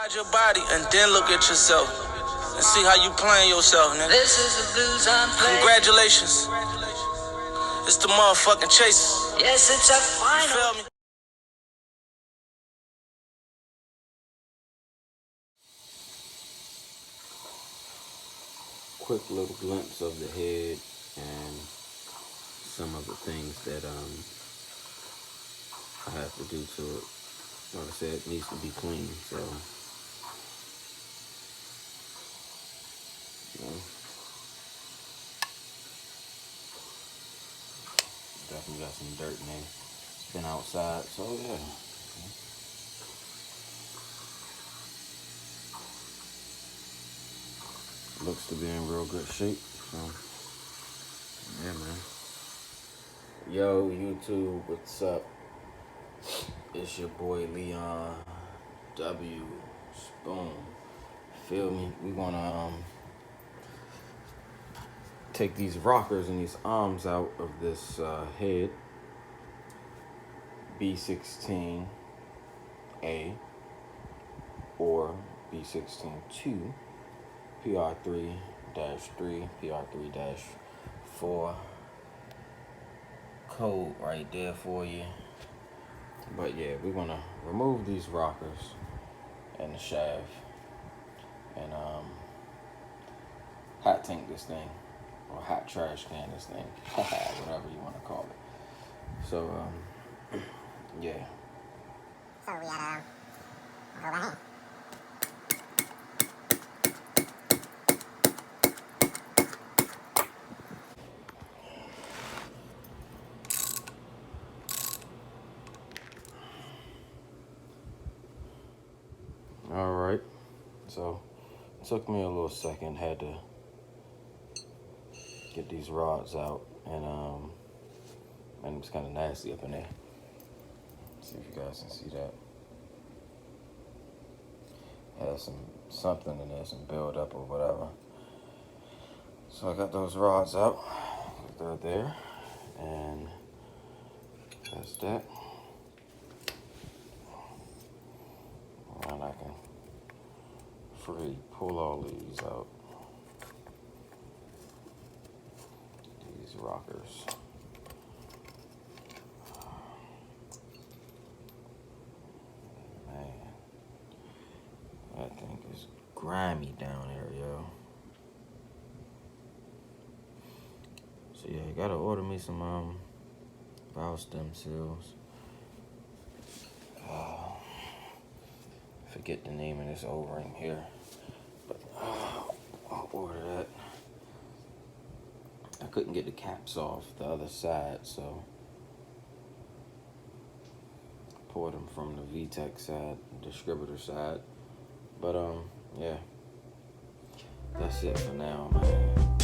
Inside your body and then look at yourself and see how you playing yourself, nigga. This is the blues I'm playing. Congratulations. It's the motherfucking Chase. Yes, it's a final. You feel me? Quick little glimpse of the head and some of the things that I have to do to it. Like I said, it needs to be clean, so you know, definitely got some dirt in there. It's been outside, so yeah. Looks to be in real good shape, so yeah, man. Yo, YouTube, what's up? It's your boy Leon W. Spoon. Feel me? We wanna take these rockers and these arms out of this head. B16A or B16-2, PR3-3, PR3-4 code right there for you. But yeah, we're gonna remove these rockers and the shaft and hot tank this thing, or hot trash can this thing, whatever you want to call it. So yeah. So we gotta hold our hand. All right. So it took me a little second. Had to get these rods out, and it was kind of nasty up in there. See if you guys can see that. Has something in there, some build up or whatever. So I got those rods out. They're there, and that's that. And I can freely pull all these out. These rockers. Man, that thing is grimy down there, yo. So yeah, you gotta order me some valve stem seals. Forget the name of this O-ring here, but I'll order that. I couldn't get the caps off the other side, so I poured them from the VTech side, distributor side. But yeah, that's it for now, man.